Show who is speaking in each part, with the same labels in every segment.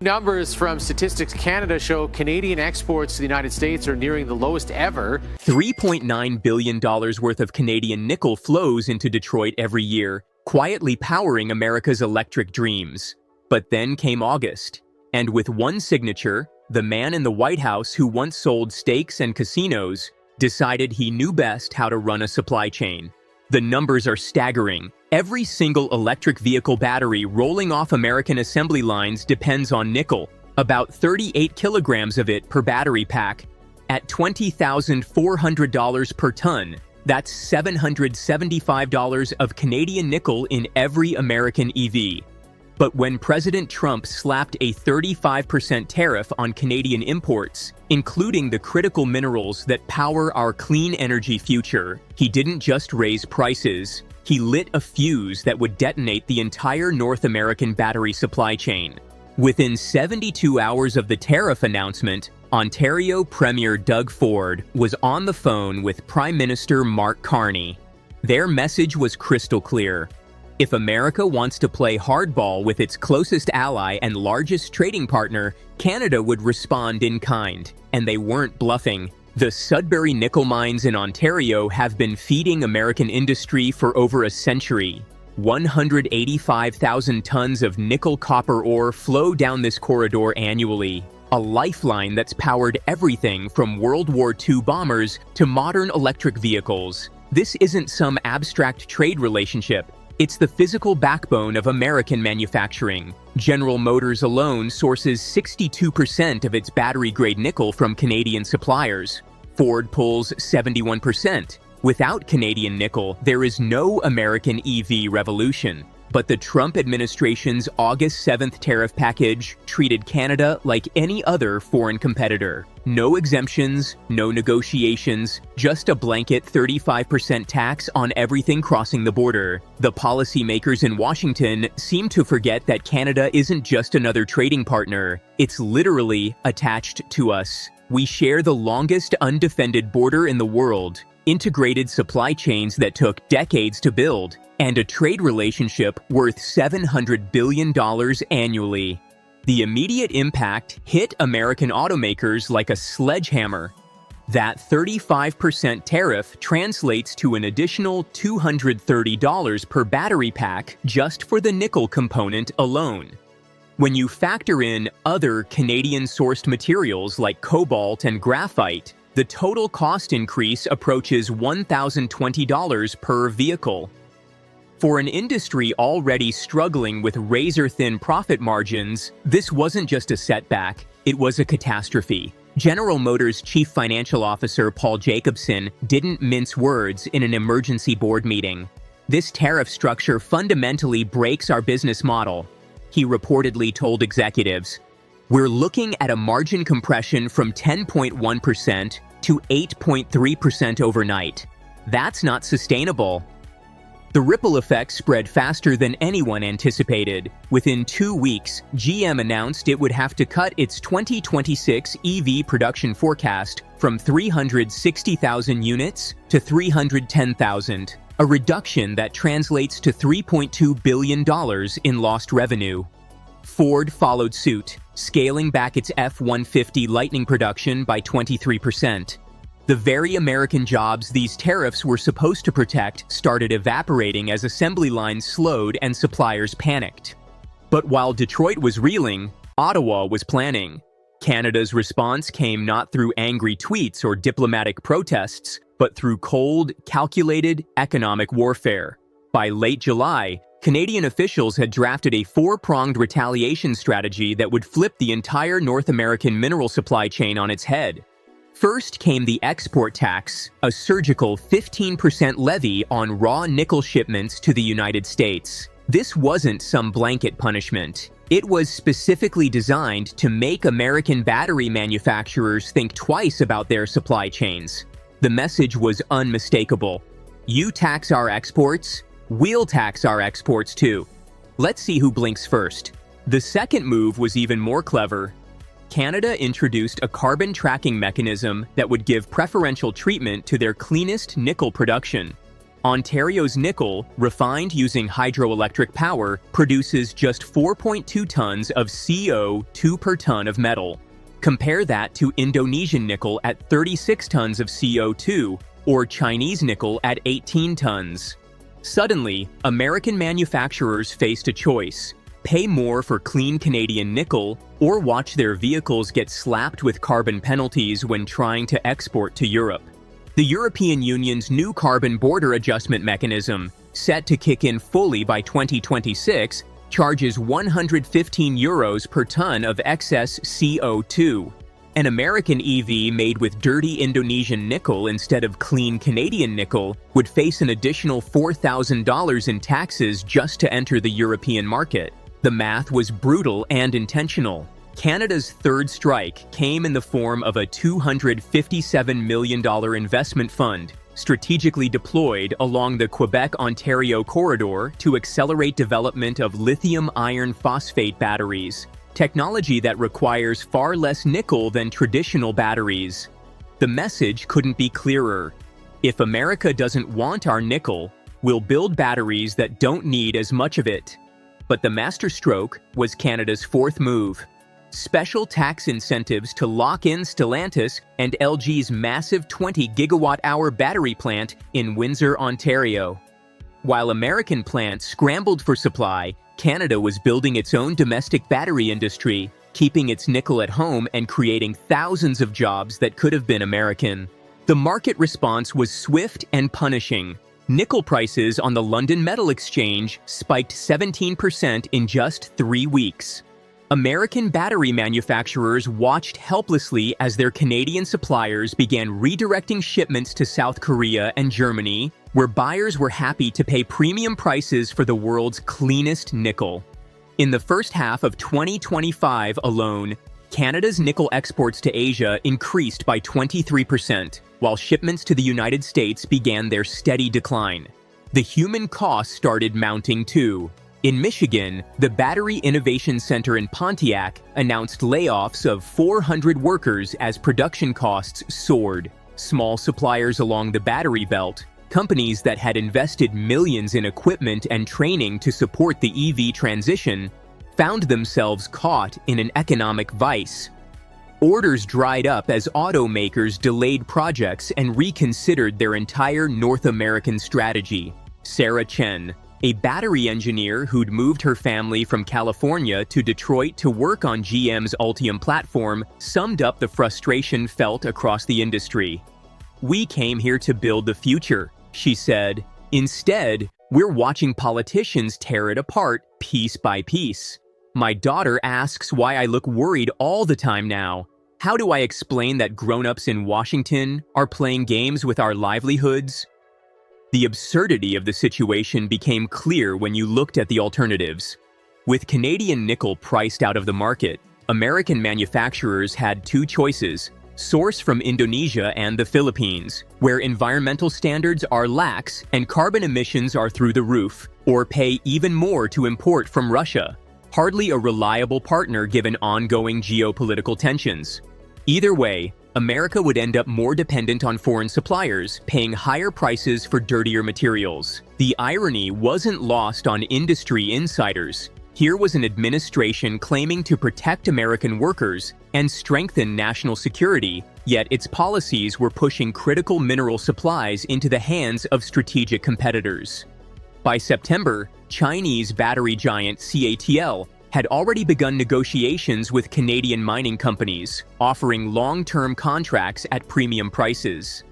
Speaker 1: Numbers from Statistics Canada show Canadian exports to the United States are nearing the lowest ever.
Speaker 2: $3.9 billion worth of Canadian nickel flows into Detroit every year, quietly powering America's electric dreams. But then came August, and with one signature, the man in the White House who once sold steaks and casinos decided he knew best how to run a supply chain. The numbers are staggering. Every single electric vehicle battery rolling off American assembly lines depends on nickel, about 38 kilograms of it per battery pack. At $20,400 per ton, that's $775 of Canadian nickel in every American EV. But when President Trump slapped a 35% tariff on Canadian imports, including the critical minerals that power our clean energy future, he didn't just raise prices. He lit a fuse that would detonate the entire North American battery supply chain. Within 72 hours of the tariff announcement, Ontario Premier Doug Ford was on the phone with Prime Minister Mark Carney. Their message was crystal clear. If America wants to play hardball with its closest ally and largest trading partner, Canada would respond in kind. And they weren't bluffing. The Sudbury nickel mines in Ontario have been feeding American industry for over a century. 185,000 tons of nickel-copper ore flow down this corridor annually, a lifeline that's powered everything from World War II bombers to modern electric vehicles. This isn't some abstract trade relationship. It's the physical backbone of American manufacturing. General Motors alone sources 62% of its battery-grade nickel from Canadian suppliers. Ford pulls 71%. Without Canadian nickel, there is no American EV revolution. But the Trump administration's August 7th tariff package treated Canada like any other foreign competitor. No exemptions, no negotiations, just a blanket 35% tax on everything crossing the border. The policymakers in Washington seem to forget that Canada isn't just another trading partner. It's literally attached to us. We share the longest undefended border in the world, integrated supply chains that took decades to build, and a trade relationship worth $700 billion annually. The immediate impact hit American automakers like a sledgehammer. That 35% tariff translates to an additional $230 per battery pack just for the nickel component alone. When you factor in other Canadian-sourced materials like cobalt and graphite, the total cost increase approaches $1,020 per vehicle. For an industry already struggling with razor-thin profit margins, this wasn't just a setback, it was a catastrophe. General Motors' chief financial officer Paul Jacobson didn't mince words in an emergency board meeting. This tariff structure fundamentally breaks our business model. He reportedly told executives, "We're looking at a margin compression from 10.1% to 8.3% overnight. That's not sustainable." The ripple effect spread faster than anyone anticipated. Within 2 weeks, GM announced it would have to cut its 2026 EV production forecast from 360,000 units to 310,000, a reduction that translates to $3.2 billion in lost revenue. Ford followed suit, scaling back its F-150 Lightning production by 23%. The very American jobs these tariffs were supposed to protect started evaporating as assembly lines slowed and suppliers panicked. But while Detroit was reeling, Ottawa was planning. Canada's response came not through angry tweets or diplomatic protests, but through cold, calculated economic warfare. By late July, Canadian officials had drafted a four-pronged retaliation strategy that would flip the entire North American mineral supply chain on its head. First came the export tax, a surgical 15% levy on raw nickel shipments to the United States. This wasn't some blanket punishment. It was specifically designed to make American battery manufacturers think twice about their supply chains. The message was unmistakable. You tax our exports, we'll tax our exports too. Let's see who blinks first. The second move was even more clever. Canada introduced a carbon tracking mechanism that would give preferential treatment to their cleanest nickel production. Ontario's nickel, refined using hydroelectric power, produces just 4.2 tons of CO2 per ton of metal. Compare that to Indonesian nickel at 36 tons of CO2, or Chinese nickel at 18 tons. Suddenly, American manufacturers faced a choice: pay more for clean Canadian nickel, or watch their vehicles get slapped with carbon penalties when trying to export to Europe. The European Union's new carbon border adjustment mechanism, set to kick in fully by 2026, charges €115 per ton of excess CO2. An American EV made with dirty Indonesian nickel instead of clean Canadian nickel would face an additional $4,000 in taxes just to enter the European market. The math was brutal and intentional. Canada's third strike came in the form of a $257 million investment fund, strategically deployed along the Quebec-Ontario corridor to accelerate development of lithium iron phosphate batteries, technology that requires far less nickel than traditional batteries. The message couldn't be clearer. If America doesn't want our nickel, we'll build batteries that don't need as much of it. But the masterstroke was Canada's fourth move: special tax incentives to lock in Stellantis and LG's massive 20-gigawatt-hour battery plant in Windsor, Ontario. While American plants scrambled for supply, Canada was building its own domestic battery industry, keeping its nickel at home and creating thousands of jobs that could have been American. The market response was swift and punishing. Nickel prices on the London Metal Exchange spiked 17% in just 3 weeks. American battery manufacturers watched helplessly as their Canadian suppliers began redirecting shipments to South Korea and Germany, where buyers were happy to pay premium prices for the world's cleanest nickel. In the first half of 2025 alone, Canada's nickel exports to Asia increased by 23%, while shipments to the United States began their steady decline. The human cost started mounting too. In Michigan, the Battery Innovation Center in Pontiac announced layoffs of 400 workers as production costs soared. Small suppliers along the battery belt, companies that had invested millions in equipment and training to support the EV transition, found themselves caught in an economic vice. Orders dried up as automakers delayed projects and reconsidered their entire North American strategy. Sarah Chen, a battery engineer who'd moved her family from California to Detroit to work on GM's Ultium platform, summed up the frustration felt across the industry. "We came here to build the future," she said. "Instead, we're watching politicians tear it apart piece by piece. My daughter asks why I look worried all the time now. How do I explain that grown-ups in Washington are playing games with our livelihoods?" The absurdity of the situation became clear when you looked at the alternatives. With Canadian nickel priced out of the market, American manufacturers had two choices: source from Indonesia and the Philippines, where environmental standards are lax and carbon emissions are through the roof, or pay even more to import from Russia, hardly a reliable partner given ongoing geopolitical tensions. Either way, America would end up more dependent on foreign suppliers, paying higher prices for dirtier materials. The irony wasn't lost on industry insiders. Here was an administration claiming to protect American workers and strengthen national security, yet its policies were pushing critical mineral supplies into the hands of strategic competitors. By September, Chinese battery giant CATL had already begun negotiations with Canadian mining companies, offering long-term contracts at premium prices.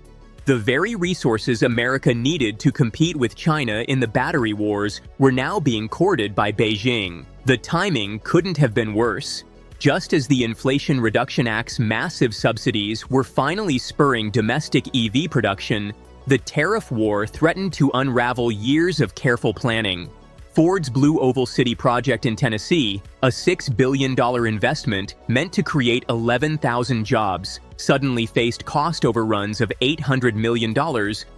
Speaker 2: The very resources America needed to compete with China in the battery wars were now being courted by Beijing. The timing couldn't have been worse. Just as the Inflation Reduction Act's massive subsidies were finally spurring domestic EV production, the tariff war threatened to unravel years of careful planning. Ford's Blue Oval City project in Tennessee, a $6 billion investment meant to create 11,000 jobs, suddenly faced cost overruns of $800 million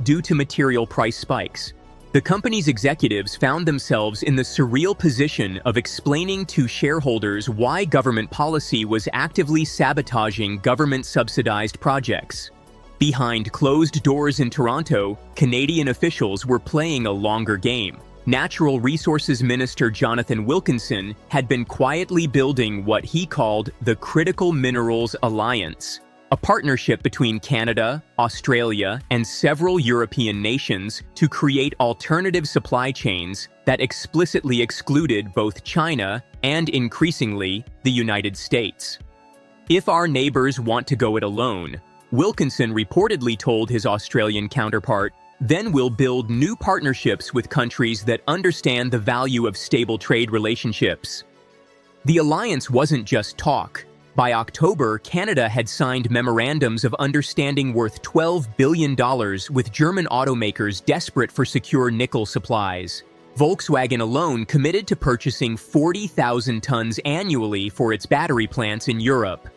Speaker 2: due to material price spikes. The company's executives found themselves in the surreal position of explaining to shareholders why government policy was actively sabotaging government-subsidized projects. Behind closed doors in Toronto, Canadian officials were playing a longer game. Natural Resources Minister Jonathan Wilkinson had been quietly building what he called the Critical Minerals Alliance, a partnership between Canada, Australia, and several European nations to create alternative supply chains that explicitly excluded both China and, increasingly, the United States. If our neighbors want to go it alone, Wilkinson reportedly told his Australian counterpart, then we'll build new partnerships with countries that understand the value of stable trade relationships. The alliance wasn't just talk. By October, Canada had signed memorandums of understanding worth $12 billion with German automakers desperate for secure nickel supplies. Volkswagen alone committed to purchasing 40,000 tons annually for its battery plants in Europe.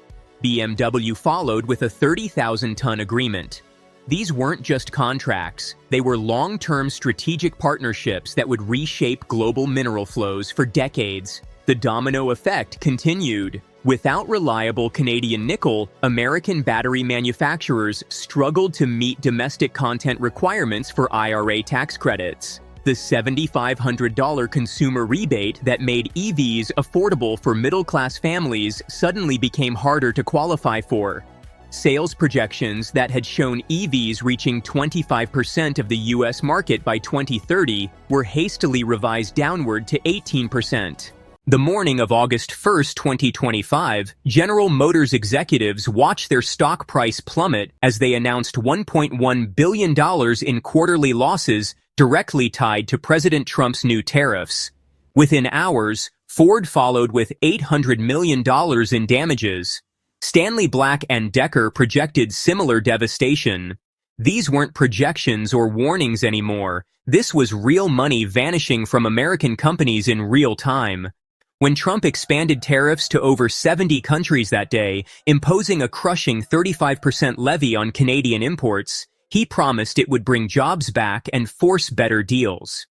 Speaker 2: BMW followed with a 30,000-ton agreement. These weren't just contracts, they were long-term strategic partnerships that would reshape global mineral flows for decades. The domino effect continued. Without reliable Canadian nickel, American battery manufacturers struggled to meet domestic content requirements for IRA tax credits. The $7,500 consumer rebate that made EVs affordable for middle-class families suddenly became harder to qualify for. Sales projections that had shown EVs reaching 25% of the U.S. market by 2030 were hastily revised downward to 18%. The morning of August 1, 2025, General Motors executives watched their stock price plummet as they announced $1.1 billion in quarterly losses directly tied to President Trump's new tariffs. Within hours, Ford followed with $800 million in damages. Stanley Black & Decker projected similar devastation. These weren't projections or warnings anymore. This was real money vanishing from American companies in real time. When Trump expanded tariffs to over 70 countries that day, imposing a crushing 35% levy on Canadian imports, he promised it would bring jobs back and force better deals.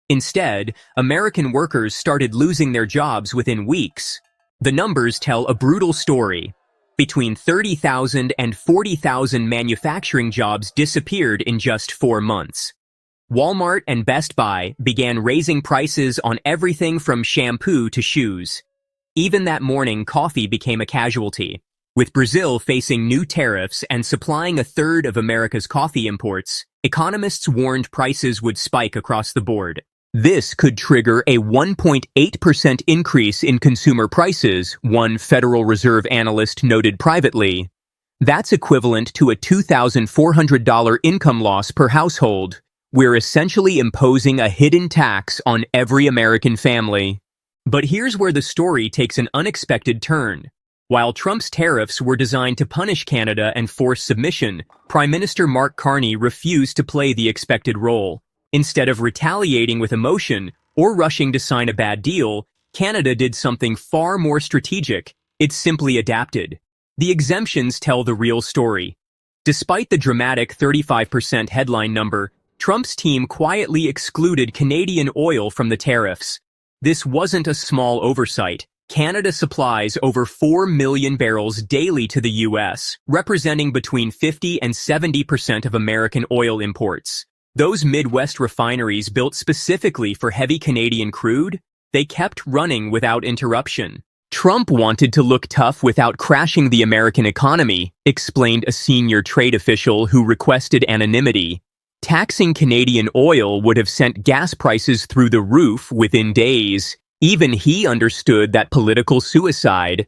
Speaker 2: Instead, American workers started losing their jobs within weeks. The numbers tell a brutal story. Between 30,000 and 40,000 manufacturing jobs disappeared in just 4 months. Walmart and Best Buy began raising prices on everything from shampoo to shoes. Even that morning, coffee became a casualty. With Brazil facing new tariffs and supplying a third of America's coffee imports, economists warned prices would spike across the board. This could trigger a 1.8% increase in consumer prices, one Federal Reserve analyst noted privately. That's equivalent to a $2,400 income loss per household. We're essentially imposing a hidden tax on every American family. But here's where the story takes an unexpected turn. While Trump's tariffs were designed to punish Canada and force submission, Prime Minister Mark Carney refused to play the expected role. Instead of retaliating with emotion or rushing to sign a bad deal, Canada did something far more strategic. It simply adapted. The exemptions tell the real story. Despite the dramatic 35% headline number, Trump's team quietly excluded Canadian oil from the tariffs. This wasn't a small oversight. Canada supplies over 4 million barrels daily to the U.S., representing between 50 and 70% of American oil imports. Those Midwest refineries built specifically for heavy Canadian crude, they kept running without interruption. Trump wanted to look tough without crashing the American economy, explained a senior trade official who requested anonymity. Taxing Canadian oil would have sent gas prices through the roof within days. Even he understood that political suicide.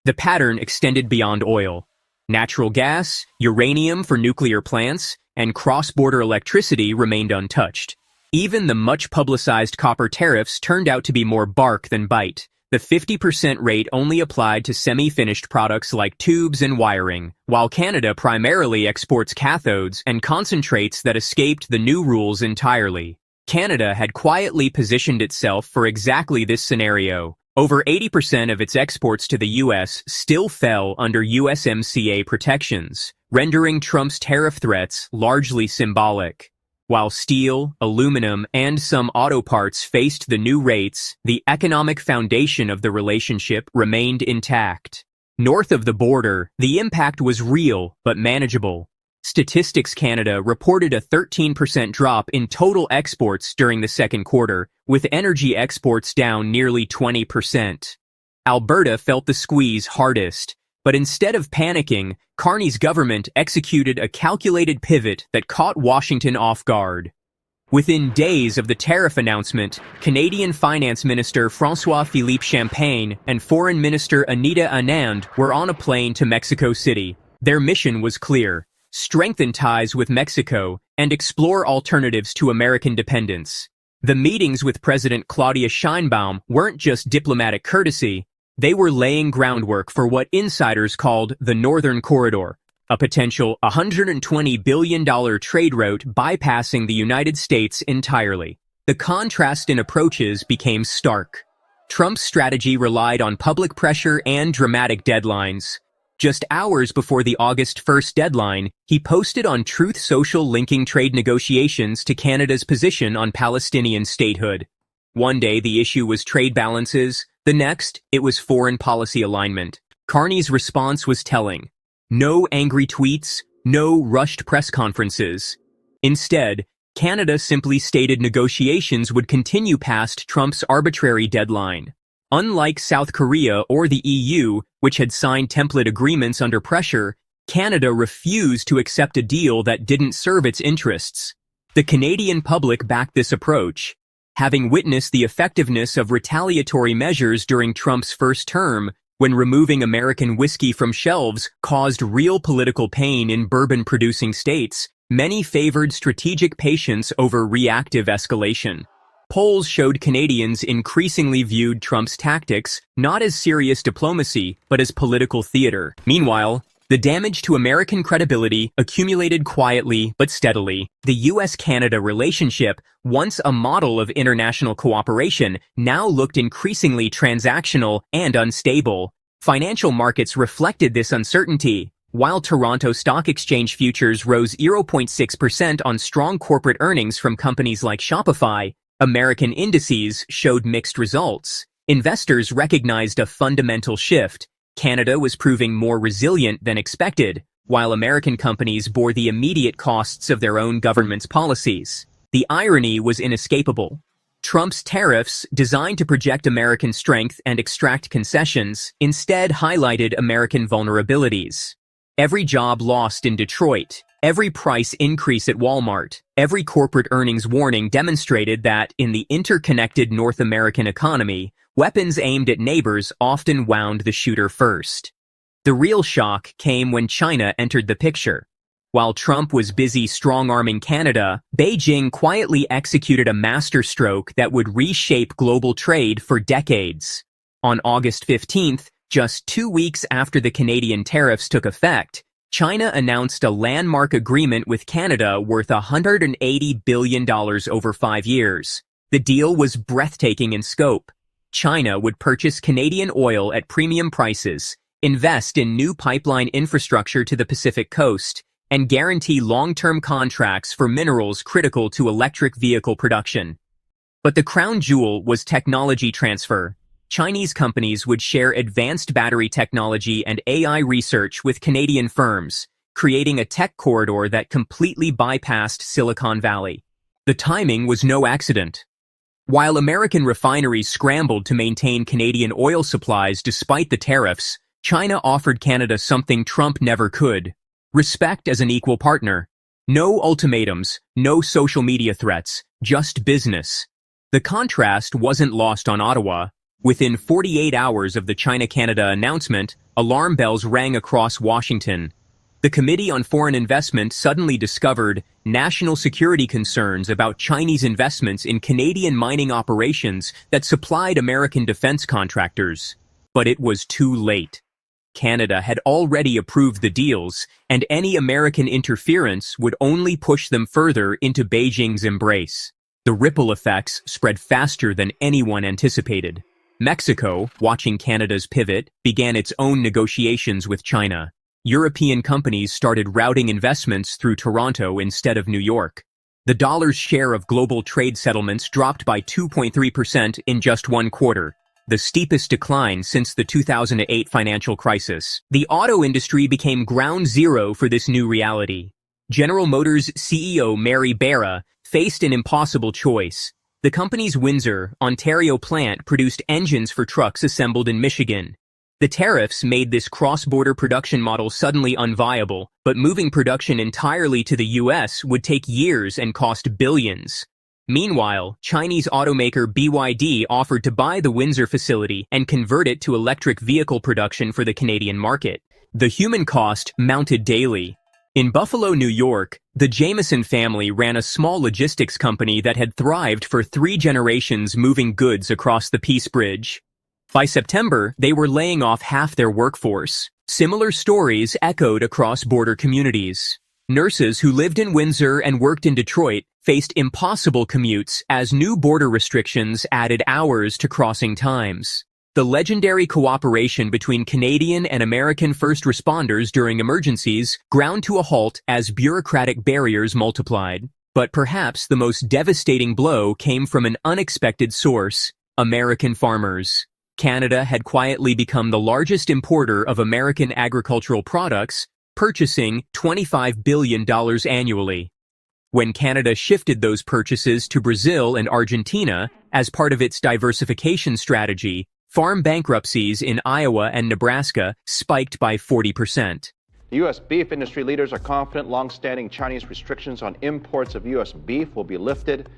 Speaker 2: The pattern extended beyond oil. Natural gas, uranium for nuclear plants, and cross-border electricity remained untouched. Even the much-publicized copper tariffs turned out to be more bark than bite. The 50% rate only applied to semi-finished products like tubes and wiring, while Canada primarily exports cathodes and concentrates that escaped the new rules entirely. Canada had quietly positioned itself for exactly this scenario. Over 80% of its exports to the U.S. still fell under USMCA protections, rendering Trump's tariff threats largely symbolic. While steel, aluminum, and some auto parts faced the new rates, the economic foundation of the relationship remained intact. North of the border, the impact was real but manageable. Statistics Canada reported a 13% drop in total exports during the second quarter, with energy exports down nearly 20%. Alberta felt the squeeze hardest, but instead of panicking, Carney's government executed a calculated pivot that caught Washington off guard. Within days of the tariff announcement, Canadian Finance Minister François-Philippe Champagne and Foreign Minister Anita Anand were on a plane to Mexico City. Their mission was clear: strengthen ties with Mexico and explore alternatives to American dependence. The meetings with President Claudia Sheinbaum weren't just diplomatic courtesy, they were laying groundwork for what insiders called the Northern Corridor, a potential $120 billion trade route bypassing the United States entirely. The contrast in approaches became stark. Trump's strategy relied on public pressure and dramatic deadlines. Just hours before the August 1st deadline, he posted on Truth Social linking trade negotiations to Canada's position on Palestinian statehood. One day the issue was trade balances, the next, it was foreign policy alignment. Carney's response was telling. No angry tweets, no rushed press conferences. Instead, Canada simply stated negotiations would continue past Trump's arbitrary deadline. Unlike South Korea or the EU, which had signed template agreements under pressure, Canada refused to accept a deal that didn't serve its interests. The Canadian public backed this approach. Having witnessed the effectiveness of retaliatory measures during Trump's first term, when removing American whiskey from shelves caused real political pain in bourbon-producing states, many favored strategic patience over reactive escalation. Polls showed Canadians increasingly viewed Trump's tactics not as serious diplomacy, but as political theater. Meanwhile, the damage to American credibility accumulated quietly but steadily. The U.S.-Canada relationship, once a model of international cooperation, now looked increasingly transactional and unstable. Financial markets reflected this uncertainty. While Toronto Stock Exchange futures rose 0.6% on strong corporate earnings from companies like Shopify, American indices showed mixed results. Investors recognized a fundamental shift. Canada was proving more resilient than expected, while American companies bore the immediate costs of their own government's policies. The irony was inescapable. Trump's tariffs, designed to project American strength and extract concessions, instead highlighted American vulnerabilities. Every job lost in Detroit, every price increase at Walmart, every corporate earnings warning demonstrated that, in the interconnected North American economy, weapons aimed at neighbors often wound the shooter first. The real shock came when China entered the picture. While Trump was busy strong-arming Canada, Beijing quietly executed a masterstroke that would reshape global trade for decades. On August 15th, just 2 weeks after the Canadian tariffs took effect, China announced a landmark agreement with Canada worth $180 billion over 5 years. The deal was breathtaking in scope. China would purchase Canadian oil at premium prices, invest in new pipeline infrastructure to the Pacific coast, and guarantee long-term contracts for minerals critical to electric vehicle production. But the crown jewel was technology transfer. Chinese companies would share advanced battery technology and AI research with Canadian firms, creating a tech corridor that completely bypassed Silicon Valley. The timing was no accident. While American refineries scrambled to maintain Canadian oil supplies despite the tariffs, China offered Canada something Trump never could: respect as an equal partner. No ultimatums, no social media threats, just business. The contrast wasn't lost on Ottawa. Within 48 hours of the China-Canada announcement, alarm bells rang across Washington. The Committee on Foreign Investment suddenly discovered national security concerns about Chinese investments in Canadian mining operations that supplied American defense contractors. But it was too late. Canada had already approved the deals, and any American interference would only push them further into Beijing's embrace. The ripple effects spread faster than anyone anticipated. Mexico, watching Canada's pivot, began its own negotiations with China. European companies started routing investments through Toronto instead of New York. The dollar's share of global trade settlements dropped by 2.3% in just 1 quarter, the steepest decline since the 2008 financial crisis. The auto industry became ground zero for this new reality. General Motors CEO Mary Barra faced an impossible choice. The company's Windsor, Ontario plant produced engines for trucks assembled in Michigan. The tariffs made this cross-border production model suddenly unviable, but moving production entirely to the US would take years and cost billions. Meanwhile, Chinese automaker BYD offered to buy the Windsor facility and convert it to electric vehicle production for the Canadian market. The human cost mounted daily. In Buffalo, New York, the Jameson family ran a small logistics company that had thrived for 3 generations moving goods across the Peace Bridge. By September, they were laying off half their workforce. Similar stories echoed across border communities. Nurses who lived in Windsor and worked in Detroit faced impossible commutes as new border restrictions added hours to crossing times. The legendary cooperation between Canadian and American first responders during emergencies ground to a halt as bureaucratic barriers multiplied. But perhaps the most devastating blow came from an unexpected source: American farmers. Canada had quietly become the largest importer of American agricultural products, purchasing $25 billion annually. When Canada shifted those purchases to Brazil and Argentina as part of its diversification strategy, farm bankruptcies in Iowa and Nebraska spiked by 40%.
Speaker 3: U.S. beef industry leaders are confident long-standing Chinese restrictions on imports of U.S. beef will be lifted.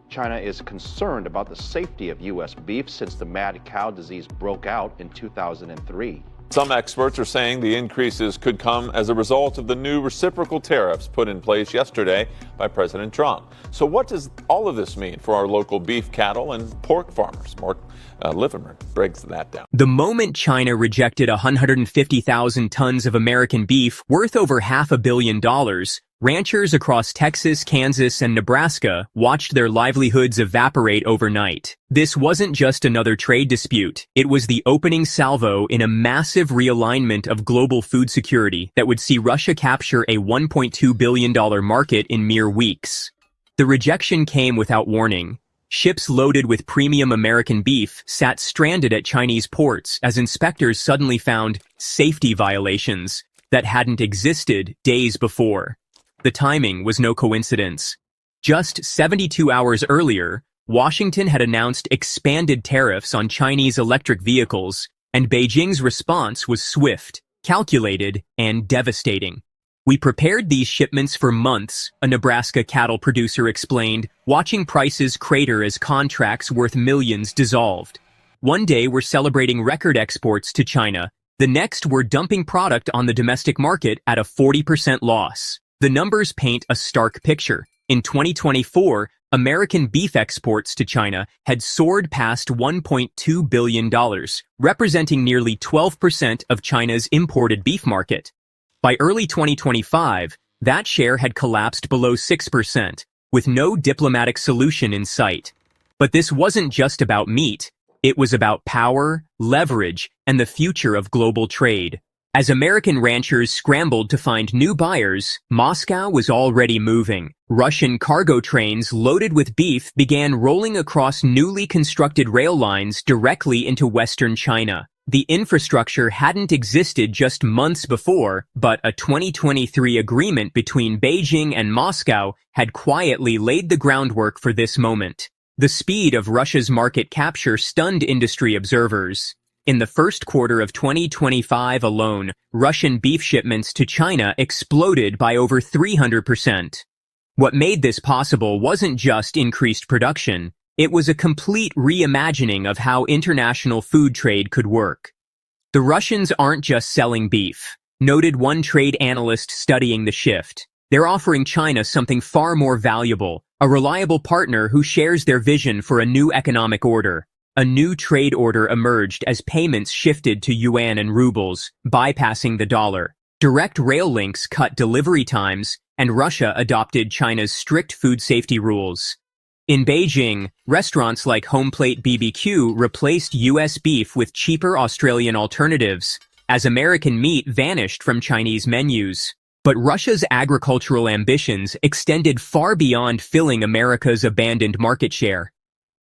Speaker 3: China is concerned about the safety of U.S. beef since the mad cow disease broke out in 2003.
Speaker 4: Some experts are saying the increases could come as a result of the new reciprocal tariffs put in place yesterday by President Trump. So what does all of this mean for our local beef, cattle, and pork farmers? Mark Livermore breaks that down.
Speaker 2: The moment China rejected 150,000 tons of American beef worth over $500 million, ranchers across Texas, Kansas, and Nebraska watched their livelihoods evaporate overnight. This wasn't just another trade dispute. It was the opening salvo in a massive realignment of global food security that would see Russia capture a $1.2 billion market in mere weeks. The rejection came without warning. Ships loaded with premium American beef sat stranded at Chinese ports as inspectors suddenly found safety violations that hadn't existed days before. The timing was no coincidence. Just 72 hours earlier, Washington had announced expanded tariffs on Chinese electric vehicles, and Beijing's response was swift, calculated, and devastating. "We prepared these shipments for months," a Nebraska cattle producer explained, watching prices crater as contracts worth millions dissolved. One day we're celebrating record exports to China. The next we're dumping product on the domestic market at a 40% loss. The numbers paint a stark picture. In 2024, American beef exports to China had soared past $1.2 billion, representing nearly 12% of China's imported beef market. By early 2025, that share had collapsed below 6%, with no diplomatic solution in sight. But this wasn't just about meat. It was about power, leverage, and the future of global trade. As American ranchers scrambled to find new buyers, Moscow was already moving. Russian cargo trains loaded with beef began rolling across newly constructed rail lines directly into western China. The infrastructure hadn't existed just months before, but a 2023 agreement between Beijing and Moscow had quietly laid the groundwork for this moment. The speed of Russia's market capture stunned industry observers. In the first quarter of 2025 alone, Russian beef shipments to China exploded by over 300%. What made this possible wasn't just increased production. It was a complete reimagining of how international food trade could work. The Russians aren't just selling beef, noted one trade analyst studying the shift. They're offering China something far more valuable, a reliable partner who shares their vision for a new economic order. A new trade order emerged as payments shifted to yuan and rubles, bypassing the dollar. Direct rail links cut delivery times, and Russia adopted China's strict food safety rules. In Beijing, restaurants like Home Plate BBQ replaced U.S. beef with cheaper Australian alternatives, as American meat vanished from Chinese menus. But Russia's agricultural ambitions extended far beyond filling America's abandoned market share.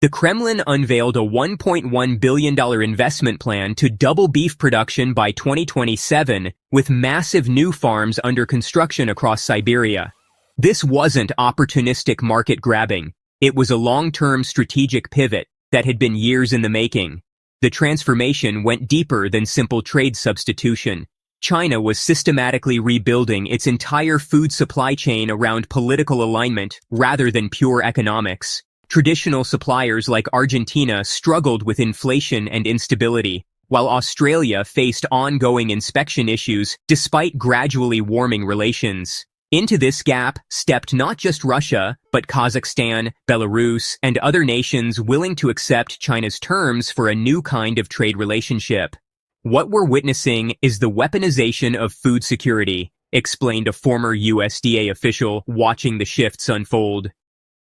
Speaker 2: The Kremlin unveiled a $1.1 billion investment plan to double beef production by 2027, with massive new farms under construction across Siberia. This wasn't opportunistic market grabbing. It was a long-term strategic pivot that had been years in the making. The transformation went deeper than simple trade substitution. China was systematically rebuilding its entire food supply chain around political alignment rather than pure economics. Traditional suppliers like Argentina struggled with inflation and instability, while Australia faced ongoing inspection issues despite gradually warming relations. Into this gap stepped not just Russia, but Kazakhstan, Belarus, and other nations willing to accept China's terms for a new kind of trade relationship. What we're witnessing is the weaponization of food security, explained a former USDA official watching the shifts unfold.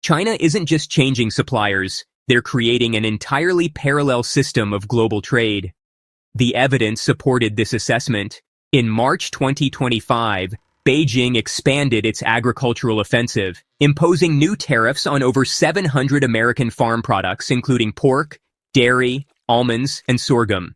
Speaker 2: China isn't just changing suppliers, they're creating an entirely parallel system of global trade. The evidence supported this assessment. In March 2025, Beijing expanded its agricultural offensive, imposing new tariffs on over 700 American farm products, including pork, dairy, almonds, and sorghum.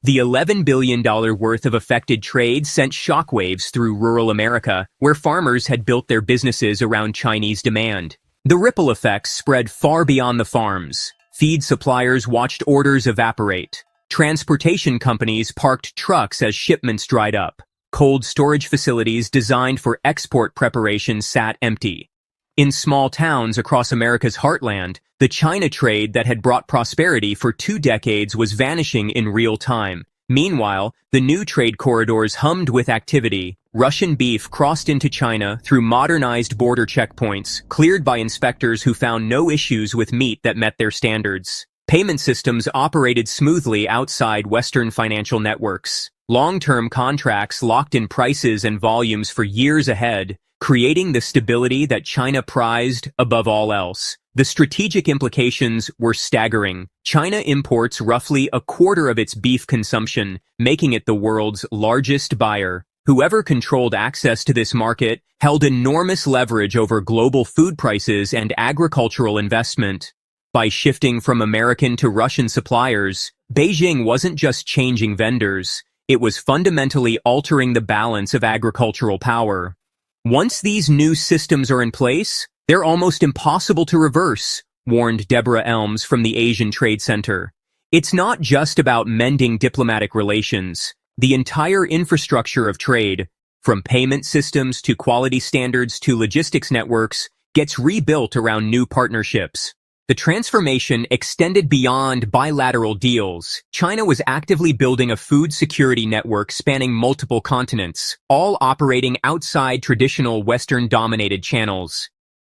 Speaker 2: The $11 billion worth of affected trade sent shockwaves through rural America, where farmers had built their businesses around Chinese demand. The ripple effects spread far beyond the farms. Feed suppliers watched orders evaporate. Transportation companies parked trucks as shipments dried up. Cold storage facilities designed for export preparation sat empty. In small towns across America's heartland, the China trade that had brought prosperity for 2 decades was vanishing in real time. Meanwhile, the new trade corridors hummed with activity. Russian beef crossed into China through modernized border checkpoints, cleared by inspectors who found no issues with meat that met their standards. Payment systems operated smoothly outside Western financial networks. Long-term contracts locked in prices and volumes for years ahead, creating the stability that China prized above all else. The strategic implications were staggering. China imports roughly a quarter of its beef consumption, making it the world's largest buyer. Whoever controlled access to this market held enormous leverage over global food prices and agricultural investment. By shifting from American to Russian suppliers, Beijing wasn't just changing vendors. It was fundamentally altering the balance of agricultural power. Once these new systems are in place, they're almost impossible to reverse, warned Deborah Elms from the Asian Trade Center. It's not just about mending diplomatic relations. The entire infrastructure of trade, from payment systems to quality standards to logistics networks, gets rebuilt around new partnerships. The transformation extended beyond bilateral deals. China was actively building a food security network spanning multiple continents, all operating outside traditional Western-dominated channels.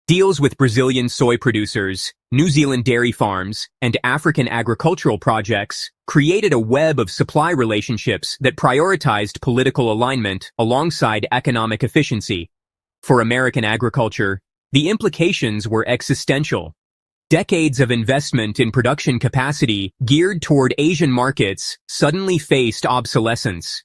Speaker 2: Deals with Brazilian soy producers, New Zealand dairy farms, and African agricultural projects created a web of supply relationships that prioritized political alignment alongside economic efficiency. For American agriculture, the implications were existential. Decades of investment in production capacity geared toward Asian markets suddenly faced obsolescence.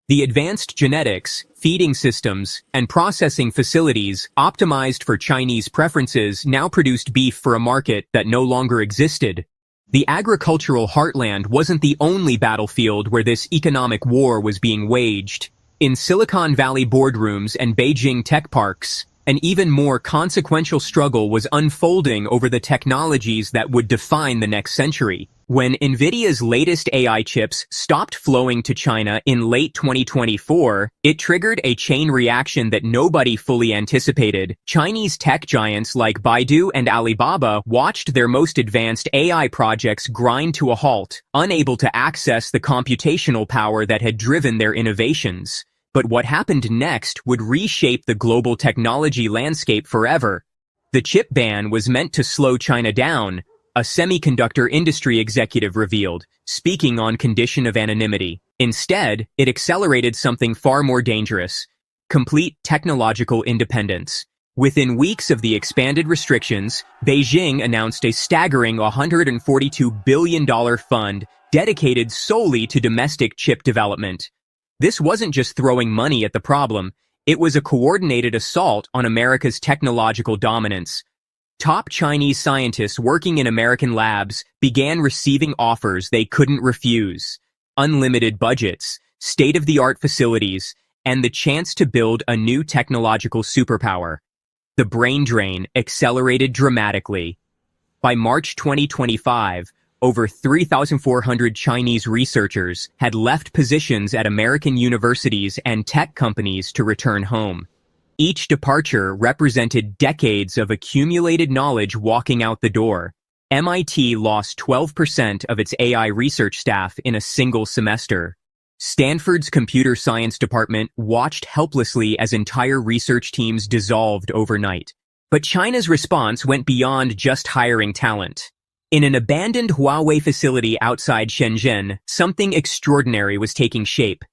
Speaker 2: The advanced genetics, feeding systems, and processing facilities optimized for Chinese preferences now produced beef for a market that no longer existed. The agricultural heartland wasn't the only battlefield where this economic war was being waged. In Silicon Valley boardrooms and Beijing tech parks, an even more consequential struggle was unfolding over the technologies that would define the next century. When NVIDIA's latest AI chips stopped flowing to China in late 2024, it triggered a chain reaction that nobody fully anticipated. Chinese tech giants like Baidu and Alibaba watched their most advanced AI projects grind to a halt, unable to access the computational power that had driven their innovations. But what happened next would reshape the global technology landscape forever. The chip ban was meant to slow China down, a semiconductor industry executive revealed, speaking on condition of anonymity. Instead, it accelerated something far more dangerous: complete technological independence. Within weeks of the expanded restrictions, Beijing announced a staggering $142 billion fund dedicated solely to domestic chip development. This wasn't just throwing money at the problem, it was a coordinated assault on America's technological dominance. Top Chinese scientists working in American labs began receiving offers they couldn't refuse: unlimited budgets, state-of-the-art facilities, and the chance to build a new technological superpower. the brain drain accelerated dramatically. By March 2025, over 3,400 Chinese researchers had left positions at American universities and tech companies to return home. Each departure represented decades of accumulated knowledge walking out the door. MIT lost 12% of its AI research staff in a single semester. Stanford's computer science department watched helplessly as entire research teams dissolved overnight. But China's response went beyond just hiring talent. In an abandoned Huawei facility outside Shenzhen, something extraordinary was taking shape.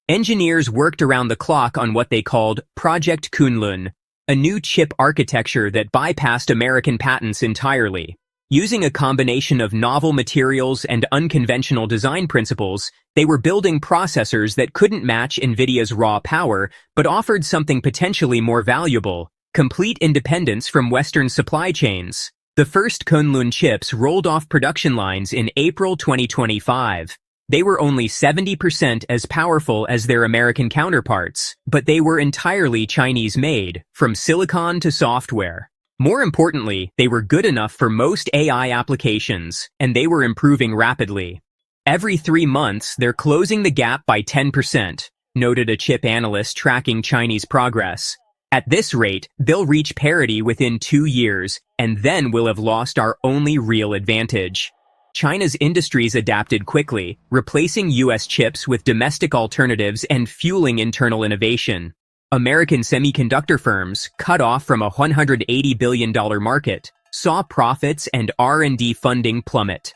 Speaker 2: Engineers worked around the clock on what they called Project Kunlun, a new chip architecture that bypassed American patents entirely. Using a combination of novel materials and unconventional design principles, they were building processors that couldn't match NVIDIA's raw power, but offered something potentially more valuable: complete independence from Western supply chains. The first Kunlun chips rolled off production lines in April 2025. They were only 70% as powerful as their American counterparts, but they were entirely Chinese-made, from silicon to software. More importantly, they were good enough for most AI applications, and they were improving rapidly. Every 3 months, they're closing the gap by 10%, noted a chip analyst tracking Chinese progress. At this rate, they'll reach parity within 2 years, and then we'll have lost our only real advantage. China's industries adapted quickly, replacing U.S. chips with domestic alternatives and fueling internal innovation. American semiconductor firms, cut off from a $180 billion market, saw profits and R&D funding plummet.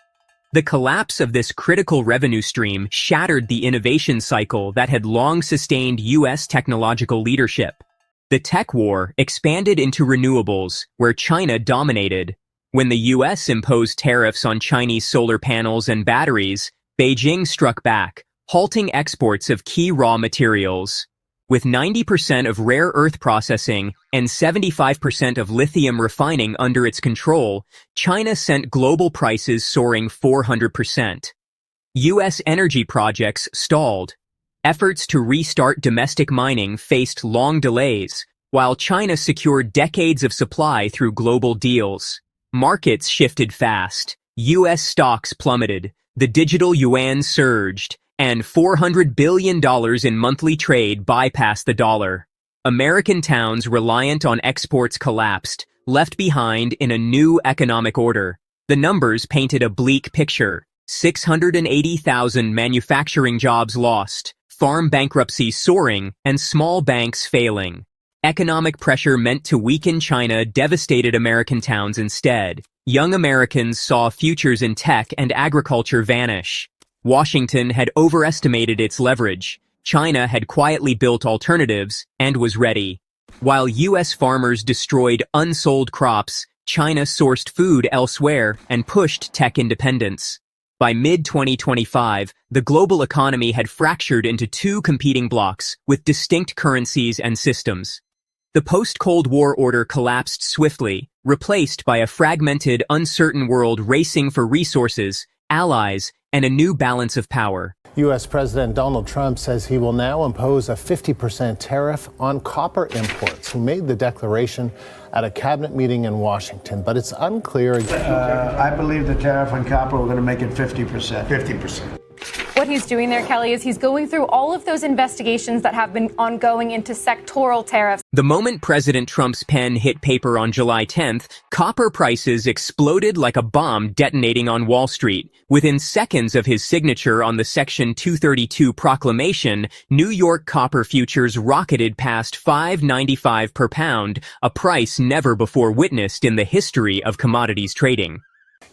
Speaker 2: The collapse of this critical revenue stream shattered the innovation cycle that had long sustained U.S. technological leadership. The tech war expanded into renewables, where China dominated. When the U.S. imposed tariffs on Chinese solar panels and batteries, Beijing struck back, halting exports of key raw materials. With 90% of rare earth processing and 75% of lithium refining under its control, China sent global prices soaring 400%. U.S. energy projects stalled. Efforts to restart domestic mining faced long delays, while China secured decades of supply through global deals. Markets shifted fast. U.S. stocks plummeted, the digital yuan surged, and $400 billion in monthly trade bypassed the dollar. American towns reliant on exports collapsed, left behind in a new economic order. The numbers painted a bleak picture. 680,000 manufacturing jobs lost, farm bankruptcy soaring, and small banks failing. Economic pressure meant to weaken China devastated American towns instead. Young Americans saw futures in tech and agriculture vanish. Washington had overestimated its leverage. China had quietly built alternatives and was ready. While U.S. farmers destroyed unsold crops, China sourced food elsewhere and pushed tech independence. By mid-2025, the global economy had fractured into two competing blocks with distinct currencies and systems. The post-Cold War order collapsed swiftly, replaced by a fragmented, uncertain world racing for resources, allies, and a new balance of power.
Speaker 5: U.S. President Donald Trump says he will now impose a 50% tariff on copper imports. He made the declaration at a cabinet meeting in Washington, but it's unclear.
Speaker 6: I believe the tariff on copper, we're going to make it 50%. 50%.
Speaker 7: What he's doing there, Kelly, is he's going through all of those investigations that have been ongoing into sectoral tariffs.
Speaker 2: The moment President Trump's pen hit paper on July 10th, copper prices exploded like a bomb detonating on Wall Street. Within seconds of his signature on the Section 232 proclamation, New York copper futures rocketed past $5.95 per pound, a price never before witnessed in the history of commodities trading.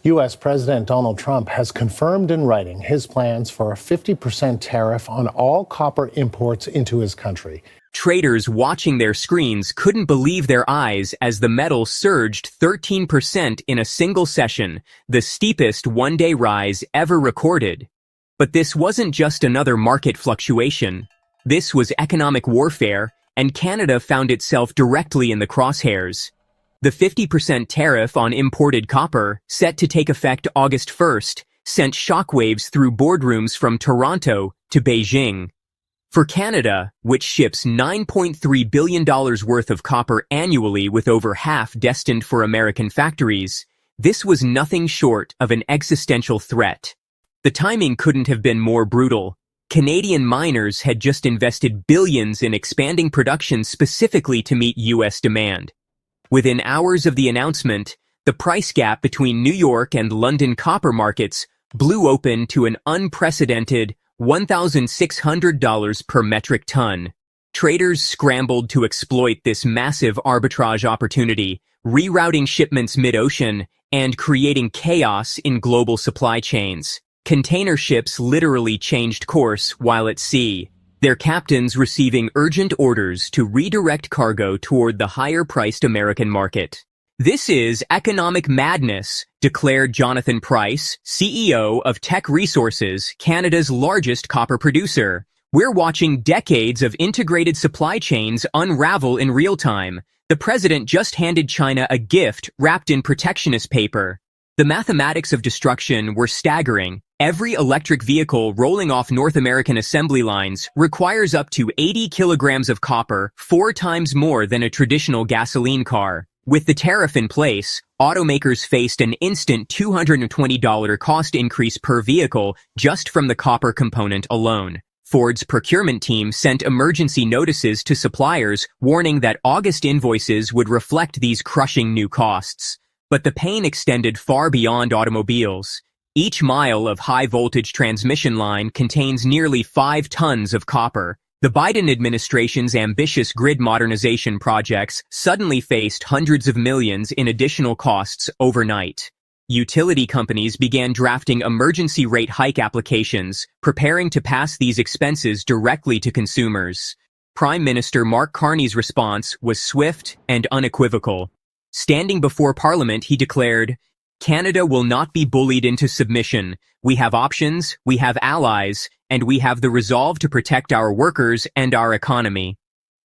Speaker 5: U.S. President Donald Trump has confirmed in writing his plans for a 50% tariff on all copper imports into his country.
Speaker 2: Traders watching their screens couldn't believe their eyes as the metal surged 13% in a single session, the steepest one-day rise ever recorded. But this wasn't just another market fluctuation. This was economic warfare, and Canada found itself directly in the crosshairs. The 50% tariff on imported copper, set to take effect August 1st, sent shockwaves through boardrooms from Toronto to Beijing. For Canada, which ships $9.3 billion worth of copper annually with over half destined for American factories, this was nothing short of an existential threat. The timing couldn't have been more brutal. Canadian miners had just invested billions in expanding production specifically to meet U.S. demand. Within hours of the announcement, the price gap between New York and London copper markets blew open to an unprecedented $1,600 per metric ton. Traders scrambled to exploit this massive arbitrage opportunity, rerouting shipments mid-ocean and creating chaos in global supply chains. Container ships literally changed course while at sea, their captains receiving urgent orders to redirect cargo toward the higher-priced American market. This is economic madness, declared Jonathan Price, CEO of Teck Resources, Canada's largest copper producer. We're watching decades of integrated supply chains unravel in real time. The president just handed China a gift wrapped in protectionist paper. The mathematics of destruction were staggering. Every electric vehicle rolling off North American assembly lines requires up to 80 kilograms of copper, 4 times more than a traditional gasoline car. With the tariff in place, automakers faced an instant $220 cost increase per vehicle just from the copper component alone. Ford's procurement team sent emergency notices to suppliers warning that August invoices would reflect these crushing new costs. But the pain extended far beyond automobiles. Each mile of high-voltage transmission line contains nearly 5 tons of copper. The Biden administration's ambitious grid modernization projects suddenly faced hundreds of millions in additional costs overnight. Utility companies began drafting emergency rate hike applications, preparing to pass these expenses directly to consumers. Prime Minister Mark Carney's response was swift and unequivocal. Standing before Parliament, he declared, "Canada will not be bullied into submission. We have options, we have allies, and we have the resolve to protect our workers and our economy."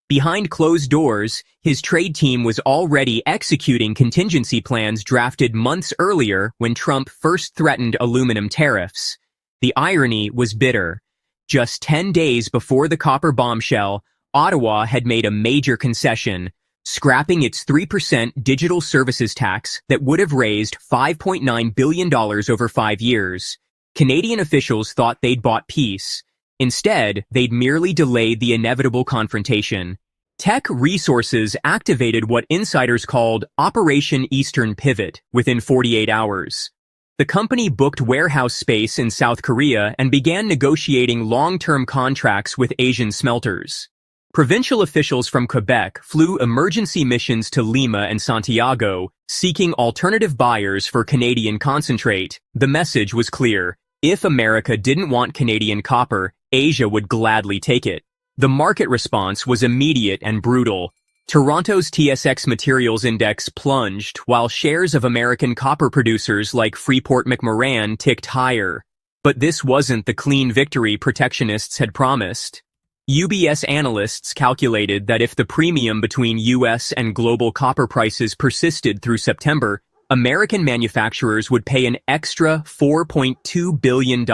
Speaker 2: Behind closed doors, his trade team was already executing contingency plans drafted months earlier when Trump first threatened aluminum tariffs. The irony was bitter. Just 10 days before the copper bombshell, Ottawa had made a major concession, scrapping its 3% digital services tax that would have raised $5.9 billion over 5 years. Canadian officials thought they'd bought peace. Instead, they'd merely delayed the inevitable confrontation. Teck Resources activated what insiders called Operation Eastern Pivot within 48 hours. The company booked warehouse space in South Korea and began negotiating long-term contracts with Asian smelters. Provincial officials from Quebec flew emergency missions to Lima and Santiago, seeking alternative buyers for Canadian concentrate. The message was clear. If America didn't want Canadian copper, Asia would gladly take it. The market response was immediate and brutal. Toronto's TSX Materials Index plunged, while shares of American copper producers like Freeport-McMoRan ticked higher. But this wasn't the clean victory protectionists had promised. UBS analysts calculated that if the premium between U.S. and global copper prices persisted through September, American manufacturers would pay an extra $4.2 billion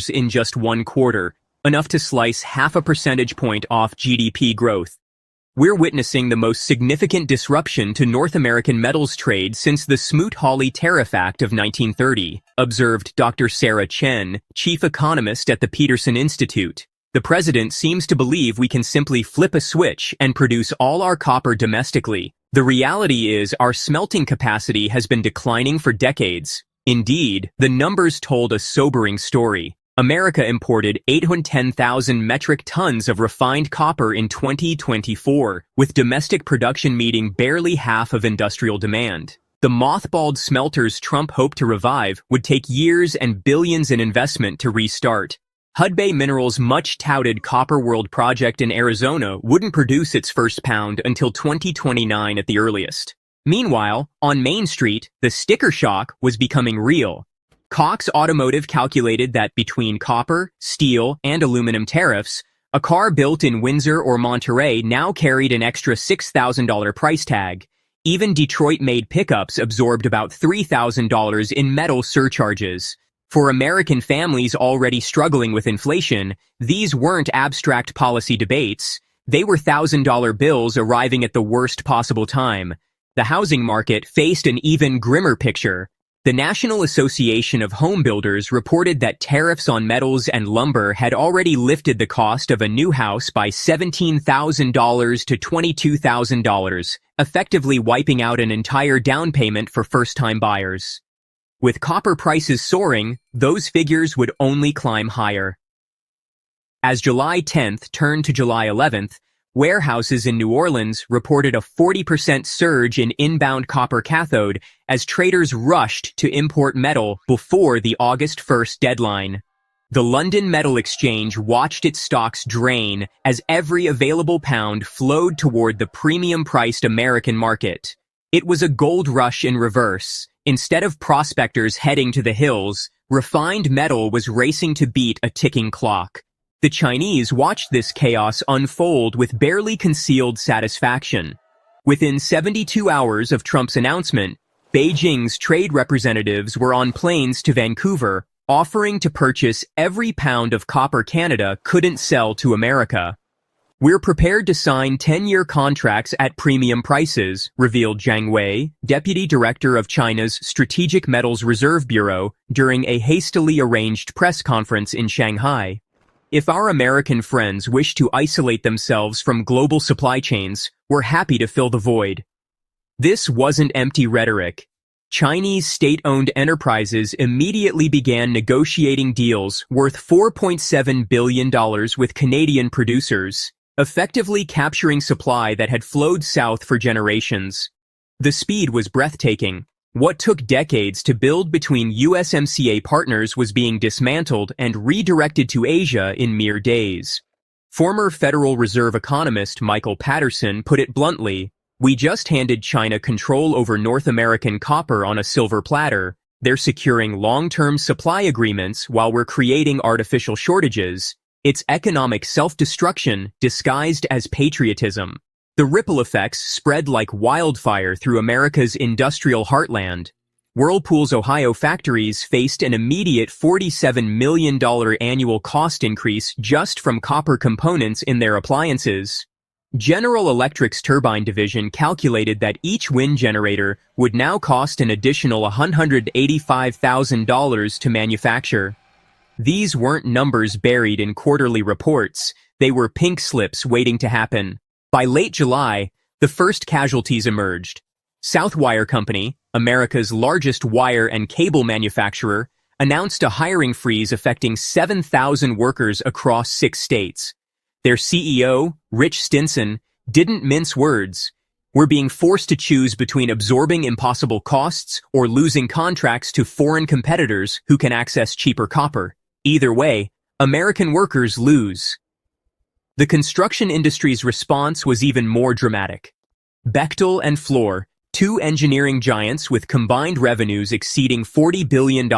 Speaker 2: in just 1 quarter, enough to slice half a percentage point off GDP growth. We're witnessing the most significant disruption to North American metals trade since the Smoot-Hawley Tariff Act of 1930, observed Dr. Sarah Chen, chief economist at the Peterson Institute. The president seems to believe we can simply flip a switch and produce all our copper domestically. The reality is our smelting capacity has been declining for decades. Indeed, the numbers told a sobering story. America imported 810,000 metric tons of refined copper in 2024, with domestic production meeting barely half of industrial demand. The mothballed smelters Trump hoped to revive would take years and billions in investment to restart. Hudbay Minerals' much-touted Copper World project in Arizona wouldn't produce its first pound until 2029 at the earliest. Meanwhile, on Main Street, the sticker shock was becoming real. Cox Automotive calculated that between copper, steel, and aluminum tariffs, a car built in Windsor or Monterey now carried an extra $6,000 price tag. Even Detroit-made pickups absorbed about $3,000 in metal surcharges. For American families already struggling with inflation, these weren't abstract policy debates. They were $1,000 bills arriving at the worst possible time. The housing market faced an even grimmer picture. The National Association of Home Builders reported that tariffs on metals and lumber had already lifted the cost of a new house by $17,000 to $22,000, effectively wiping out an entire down payment for first-time buyers. With copper prices soaring, those figures would only climb higher. As July 10th turned to July 11th, warehouses in New Orleans reported a 40% surge in inbound copper cathode as traders rushed to import metal before the August 1st deadline. The London Metal Exchange watched its stocks drain as every available pound flowed toward the premium-priced American market. It was a gold rush in reverse. Instead of prospectors heading to the hills, refined metal was racing to beat a ticking clock. The Chinese watched this chaos unfold with barely concealed satisfaction. Within 72 hours of Trump's announcement, Beijing's trade representatives were on planes to Vancouver, offering to purchase every pound of copper Canada couldn't sell to America. "We're prepared to sign 10-year contracts at premium prices," revealed Zhang Wei, deputy director of China's Strategic Metals Reserve Bureau, during a hastily arranged press conference in Shanghai. "If our American friends wish to isolate themselves from global supply chains, we're happy to fill the void." This wasn't empty rhetoric. Chinese state-owned enterprises immediately began negotiating deals worth $4.7 billion with Canadian producers, effectively capturing supply that had flowed south for generations. The speed was breathtaking. What took decades to build between USMCA partners was being dismantled and redirected to Asia in mere days. Former Federal Reserve economist Michael Patterson put it bluntly, "We just handed China control over North American copper on a silver platter. They're securing long-term supply agreements while we're creating artificial shortages. It's economic self-destruction disguised as patriotism." The ripple effects spread like wildfire through America's industrial heartland. Whirlpool's Ohio factories faced an immediate $47 million annual cost increase just from copper components in their appliances. General Electric's turbine division calculated that each wind generator would now cost an additional $185,000 to manufacture. These weren't numbers buried in quarterly reports, they were pink slips waiting to happen. By late July, the first casualties emerged. Southwire Company, America's largest wire and cable manufacturer, announced a hiring freeze affecting 7,000 workers across 6 states. Their CEO, Rich Stinson, didn't mince words. "We're being forced to choose between absorbing impossible costs or losing contracts to foreign competitors who can access cheaper copper. Either way, American workers lose." The construction industry's response was even more dramatic. Bechtel and Fluor, 2 engineering giants with combined revenues exceeding $40 billion,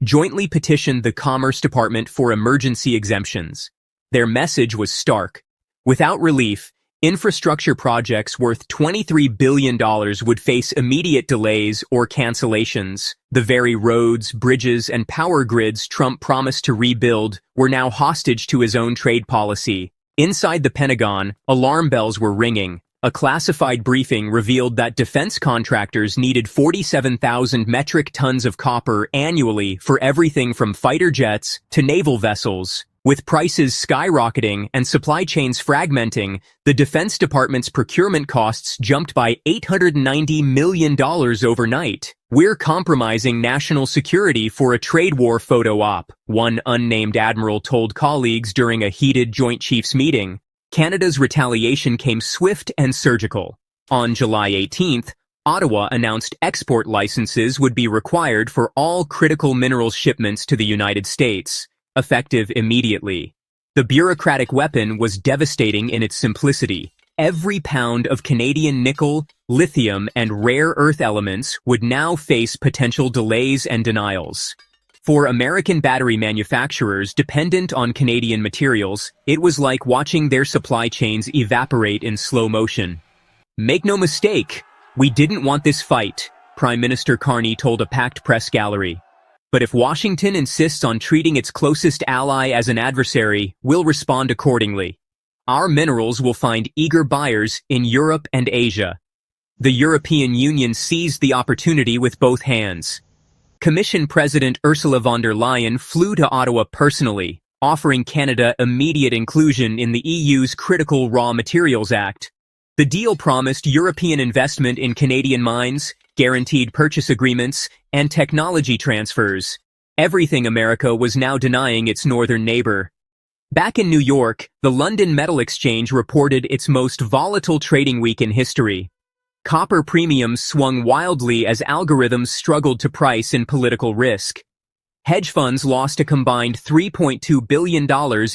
Speaker 2: jointly petitioned the Commerce Department for emergency exemptions. Their message was stark. Without relief, infrastructure projects worth $23 billion would face immediate delays or cancellations. The very roads, bridges, and power grids Trump promised to rebuild were now hostage to his own trade policy. Inside the Pentagon, alarm bells were ringing. A classified briefing revealed that defense contractors needed 47,000 metric tons of copper annually for everything from fighter jets to naval vessels. With prices skyrocketing and supply chains fragmenting, the Defense Department's procurement costs jumped by $890 million overnight. "We're compromising national security for a trade war photo op," one unnamed admiral told colleagues during a heated Joint Chiefs meeting. Canada's retaliation came swift and surgical. On July 18th, Ottawa announced export licenses would be required for all critical minerals shipments to the United States, effective immediately. The bureaucratic weapon was devastating in its simplicity. Every pound of Canadian nickel, lithium, and rare earth elements would now face potential delays and denials. For American battery manufacturers dependent on Canadian materials, it was like watching their supply chains evaporate in slow motion. "Make no mistake, we didn't want this fight," Prime Minister Carney told a packed press gallery. But if Washington insists on treating its closest ally as an adversary, we'll respond accordingly. Our minerals will find eager buyers in Europe and Asia. The European Union seized the opportunity with both hands. Commission President Ursula von der Leyen flew to Ottawa personally, offering Canada immediate inclusion in the EU's Critical Raw Materials Act. The deal promised European investment in Canadian mines, guaranteed purchase agreements, and technology transfers. Everything America was now denying its northern neighbor. Back in New York, the London Metal Exchange reported its most volatile trading week in history. Copper premiums swung wildly as algorithms struggled to price in political risk. Hedge funds lost a combined $3.2 billion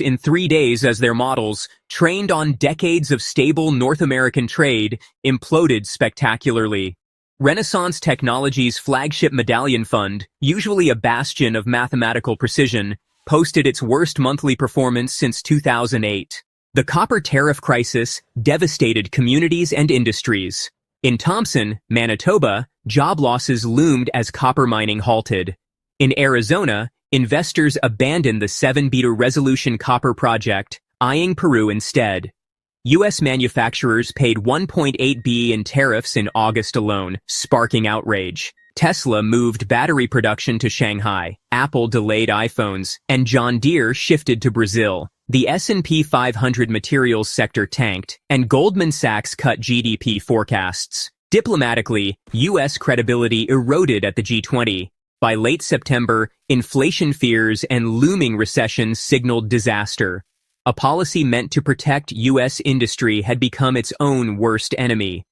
Speaker 2: in 3 days as their models, trained on decades of stable North American trade, imploded spectacularly. Renaissance Technologies' flagship medallion fund, usually a bastion of mathematical precision, posted its worst monthly performance since 2008. The copper tariff crisis devastated communities and industries. In Thompson, Manitoba, job losses loomed as copper mining halted. In Arizona, investors abandoned the 7-beta resolution copper project, eyeing Peru instead. U.S. manufacturers paid $1.8 billion in tariffs in August alone, sparking outrage. Tesla moved battery production to Shanghai, Apple delayed iPhones, and John Deere shifted to Brazil. The S&P 500 materials sector tanked, and Goldman Sachs cut GDP forecasts. Diplomatically, U.S. credibility eroded at the G20. By late September, inflation fears and looming recession signaled disaster. A policy meant to protect U.S. industry had become its own worst enemy.